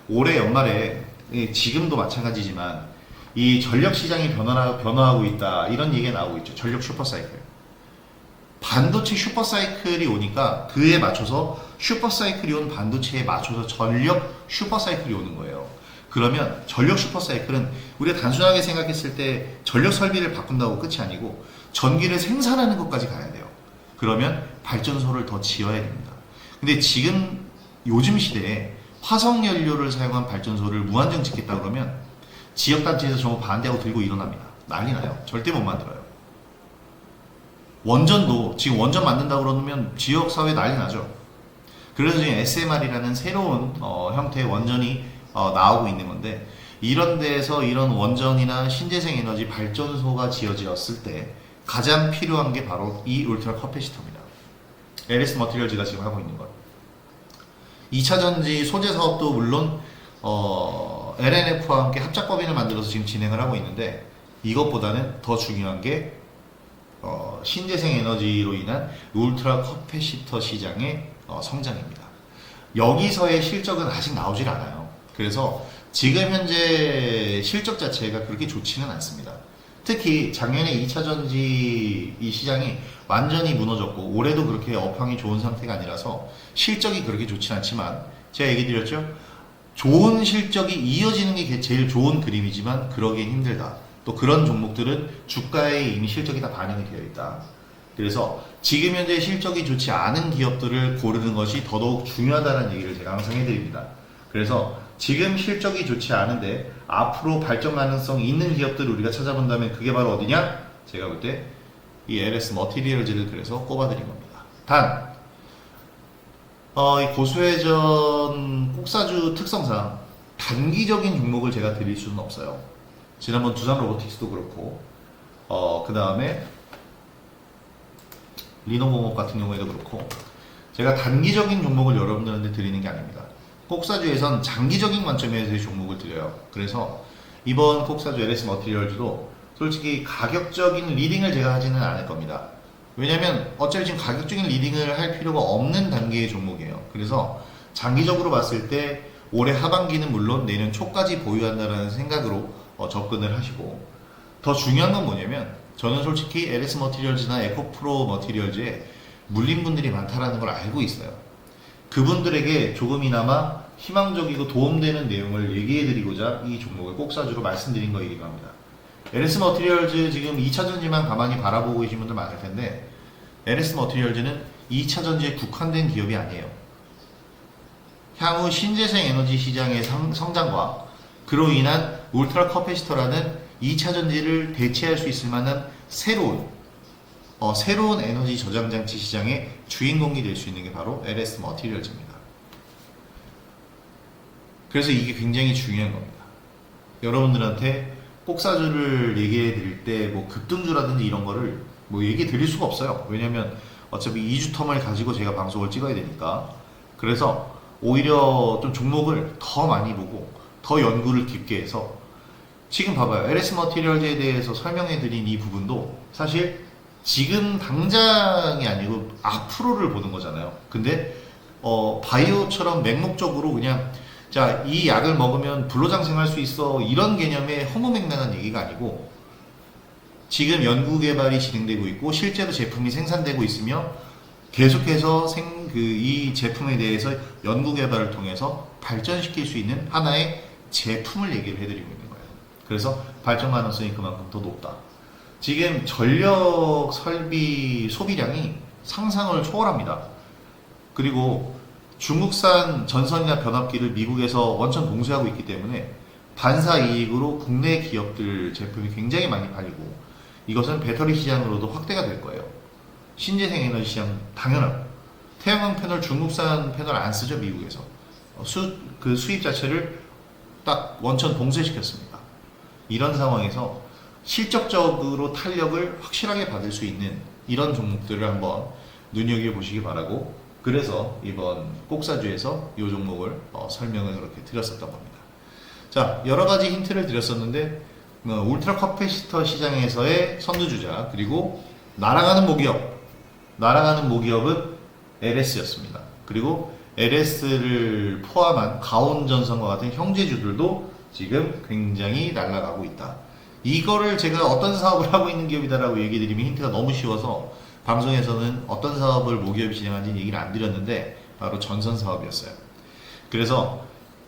올해 연말에 지금도 마찬가지지만 이 전력 시장이 변화하고 있다 이런 얘기가 나오고 있죠. 전력 슈퍼사이클. 반도체 슈퍼사이클이 오니까 그에 맞춰서 슈퍼사이클이 온 반도체에 맞춰서 전력 슈퍼사이클이 오는 거예요. 그러면 전력 슈퍼사이클은 우리가 단순하게 생각했을 때 전력 설비를 바꾼다고 끝이 아니고 전기를 생산하는 것까지 가야 돼요. 그러면 발전소를 더 지어야 됩니다. 근데 지금 요즘 시대에 화석연료를 사용한 발전소를 무한정 짓겠다 그러면 지역단체에서 전부 반대하고 들고 일어납니다. 난리 나요. 절대 못 만들어요. 원전도 지금 원전 만든다 그러면 지역사회 난리 나죠. 그래서 지금 SMR이라는 새로운 형태의 원전이 나오고 있는 건데 이런 데에서 이런 원전이나 신재생 에너지 발전소가 지어졌을 때 가장 필요한 게 바로 이 울트라 카패시터입니다. LS 머티리얼즈가 지금 하고 있는 것. 2차 전지 소재 사업도 물론 LNF와 함께 합작법인을 만들어서 지금 진행을 하고 있는데 이것보다는 더 중요한 게 신재생 에너지로 인한 울트라 카패시터 시장의 성장입니다. 여기서의 실적은 아직 나오질 않아요. 그래서 지금 현재 실적 자체가 그렇게 좋지는 않습니다. 특히 작년에 2차 전지 이 시장이 완전히 무너졌고 올해도 그렇게 업황이 좋은 상태가 아니라서 실적이 그렇게 좋지 않지만 제가 얘기 드렸죠. 좋은 실적이 이어지는 게 제일 좋은 그림이지만 그러기엔 힘들다. 또 그런 종목들은 주가에 이미 실적이 다 반영이 되어 있다. 그래서 지금 현재 실적이 좋지 않은 기업들을 고르는 것이 더더욱 중요하다는 얘기를 제가 항상 해드립니다. 그래서 지금 실적이 좋지 않은데 앞으로 발전 가능성이 있는 기업들을 우리가 찾아본다면 그게 바로 어디냐? 제가 볼 때 이 LS 머티리얼즈를 그래서 꼽아드린 겁니다. 단, 이 고수회전 꼭사주 특성상 단기적인 종목을 제가 드릴 수는 없어요. 지난번 두산 로보틱스도 그렇고 그 다음에 리노공업 같은 경우에도 그렇고 제가 단기적인 종목을 여러분들한테 드리는 게 아닙니다. 꼭사주에선 장기적인 관점에서의 종목을 드려요. 그래서 이번 꼭사주 LS 머티리얼즈도 솔직히 가격적인 리딩을 제가 하지는 않을 겁니다. 왜냐면 어차피 지금 가격적인 리딩을 할 필요가 없는 단계의 종목이에요. 그래서 장기적으로 봤을 때 올해 하반기는 물론 내년 초까지 보유한다는 생각으로 접근을 하시고 더 중요한 건 뭐냐면 저는 솔직히 LS 머티리얼즈나 에코프로 머티리얼즈에 물린 분들이 많다는 걸 알고 있어요. 그분들에게 조금이나마 희망적이고 도움되는 내용을 얘기해드리고자 이 종목을 꼭사주로 말씀드린 거이기도 합니다. LS 머티리얼즈 지금 2차 전지만 가만히 바라보고 계신 분들 많을 텐데 LS 머티리얼즈는 2차 전지에 국한된 기업이 아니에요. 향후 신재생 에너지 시장의 성장과 그로 인한 울트라 카패시터라는 2차 전지를 대체할 수 있을 만한 새로운 에너지 저장 장치 시장의 주인공이 될 수 있는 게 바로 LS 머티리얼즈입니다. 그래서 이게 굉장히 중요한 겁니다. 여러분들한테 꼭사주를 얘기해 드릴 때 뭐 급등주라든지 이런 거를 뭐 얘기해 드릴 수가 없어요. 왜냐면 어차피 2주 텀을 가지고 제가 방송을 찍어야 되니까. 그래서 오히려 좀 종목을 더 많이 보고 더 연구를 깊게 해서 지금 봐봐요. LS 머티리얼즈에 대해서 설명해 드린 이 부분도 사실 지금 당장이 아니고 앞으로를 보는 거잖아요. 근데 바이오처럼 맹목적으로 그냥 자, 이 약을 먹으면 불로장생할 수 있어 이런 개념의 허무맹랑한 얘기가 아니고 지금 연구 개발이 진행되고 있고 실제로 제품이 생산되고 있으며 계속해서 이 제품에 대해서 연구 개발을 통해서 발전시킬 수 있는 하나의 제품을 얘기를 해드리고 있는 거예요. 그래서 발전 가능성이 그만큼 더 높다. 지금 전력 설비 소비량이 상상을 초월합니다. 그리고 중국산 전선이나 변압기를 미국에서 원천 봉쇄하고 있기 때문에 반사 이익으로 국내 기업들 제품이 굉장히 많이 팔리고 이것은 배터리 시장으로도 확대가 될 거예요. 신재생 에너지 시장 당연하고 태양광 패널 중국산 패널 안 쓰죠 미국에서 그 수입 자체를 딱 원천 봉쇄시켰습니다. 이런 상황에서 실적적으로 탄력을 확실하게 받을 수 있는 이런 종목들을 한번 눈여겨보시기 바라고 그래서 이번 꼭사주에서 이 종목을 설명을 그렇게 드렸었던 겁니다. 자, 여러가지 힌트를 드렸었는데 울트라 커피시터 시장에서의 선두주자 그리고 날아가는 모기업은 LS였습니다. 그리고 LS를 포함한 가온전선과 같은 형제주들도 지금 굉장히 날아가고 있다. 이거를 제가 어떤 사업을 하고 있는 기업이다라고 얘기 드리면 힌트가 너무 쉬워서 방송에서는 어떤 사업을 모기업이 진행하는지 얘기를 안 드렸는데 바로 전선 사업이었어요. 그래서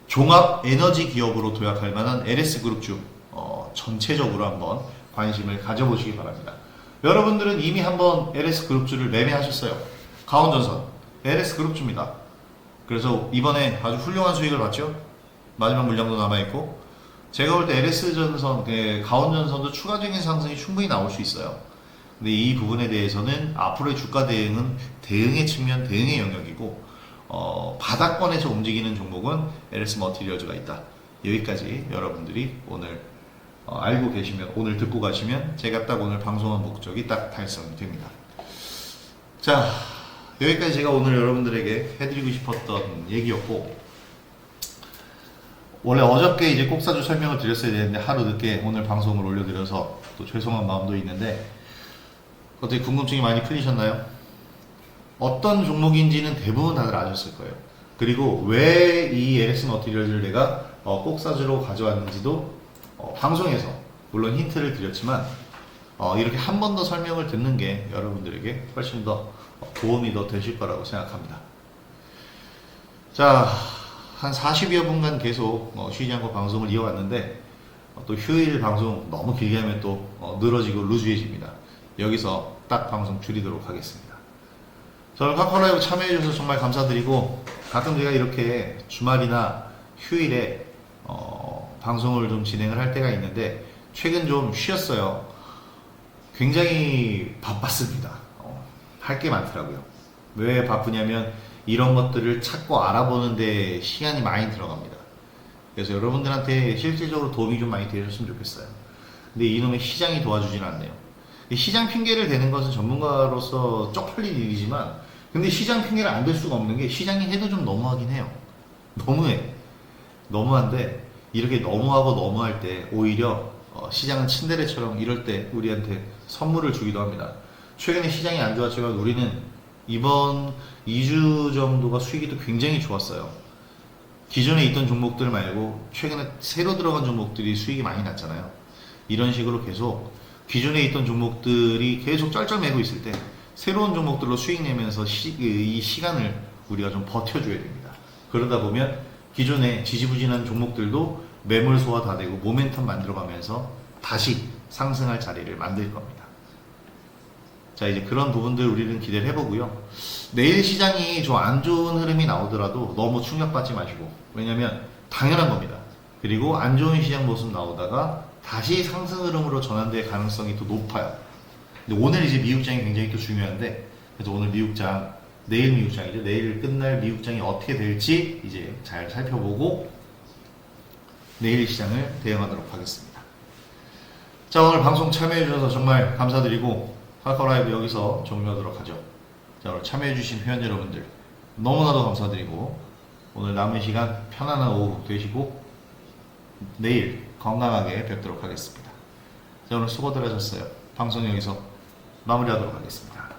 종합 에너지 기업으로 도약할 만한 LS그룹주 전체적으로 한번 관심을 가져보시기 바랍니다. 여러분들은 이미 한번 LS그룹주를 매매하셨어요. 가온전선 LS그룹주입니다. 그래서 이번에 아주 훌륭한 수익을 봤죠. 마지막 물량도 남아있고 제가 볼 때 LS전선, 가온전선도 추가적인 상승이 충분히 나올 수 있어요. 근데 이 부분에 대해서는 앞으로의 주가 대응은 대응의 측면, 대응의 영역이고 바닥권에서 움직이는 종목은 LS 머티리얼즈가 있다. 여기까지 여러분들이 오늘 알고 계시면, 오늘 듣고 가시면 제가 딱 오늘 방송한 목적이 딱 달성이 됩니다. 자, 여기까지 제가 오늘 여러분들에게 해드리고 싶었던 얘기였고 원래 어저께 이제 꼭사주 설명을 드렸어야 되는데 하루 늦게 오늘 방송을 올려드려서 또 죄송한 마음도 있는데 어떻게 궁금증이 많이 풀리셨나요? 어떤 종목인지는 대부분 다들 아셨을 거예요. 그리고 왜 이 LS 머티리얼을 내가 꼭사주로 가져왔는지도 방송에서 물론 힌트를 드렸지만 이렇게 한 번 더 설명을 듣는 게 여러분들에게 훨씬 더 도움이 더 되실 거라고 생각합니다. 자, 한 40여 분간 계속 쉬지 않고 방송을 이어왔는데 또 휴일 방송 너무 길게 하면 또 늘어지고 루즈해집니다. 여기서 딱 방송 줄이도록 하겠습니다. 저는 카카오라이브 참여해주셔서 정말 감사드리고 가끔 제가 이렇게 주말이나 휴일에 방송을 좀 진행을 할 때가 있는데 최근 좀 쉬었어요. 굉장히 바빴습니다. 할 게 많더라고요. 왜 바쁘냐면 이런 것들을 찾고 알아보는데 시간이 많이 들어갑니다. 그래서 여러분들한테 실질적으로 도움이 좀 많이 되셨으면 좋겠어요. 근데 이놈의 시장이 도와주진 않네요. 시장 핑계를 대는 것은 전문가로서 쪽팔릴 일이지만 근데 시장 핑계를 안 댈 수가 없는 게 시장이 해도 좀 너무하긴 해요. 너무한데 이렇게 너무하고 너무할 때 오히려 시장은 친데레처럼 이럴 때 우리한테 선물을 주기도 합니다. 최근에 시장이 안 좋았지만 우리는 이번 2주 정도가 수익이 또 굉장히 좋았어요. 기존에 있던 종목들 말고 최근에 새로 들어간 종목들이 수익이 많이 났잖아요. 이런 식으로 계속 기존에 있던 종목들이 계속 쩔쩔매고 있을 때 새로운 종목들로 수익 내면서 이 시간을 우리가 좀 버텨줘야 됩니다. 그러다 보면 기존에 지지부진한 종목들도 매물 소화 다 되고 모멘텀 만들어가면서 다시 상승할 자리를 만들 겁니다. 자, 이제 그런 부분들 우리는 기대를 해보고요. 내일 시장이 좀 안 좋은 흐름이 나오더라도 너무 충격받지 마시고 왜냐면 당연한 겁니다. 그리고 안 좋은 시장 모습 나오다가 다시 상승 흐름으로 전환될 가능성이 더 높아요. 근데 오늘 이제 미국장이 굉장히 또 중요한데 그래서 오늘 미국장, 내일 미국장이죠. 내일 끝날 미국장이 어떻게 될지 이제 잘 살펴보고 내일 시장을 대응하도록 하겠습니다. 자, 오늘 방송 참여해주셔서 정말 감사드리고 카카오라이브 여기서 종료하도록 하죠. 자, 오늘 참여해주신 회원 여러분들 너무나도 감사드리고 오늘 남은 시간 편안한 오후 되시고 내일 건강하게 뵙도록 하겠습니다. 자, 오늘 수고들 하셨어요. 방송 여기서 마무리하도록 하겠습니다.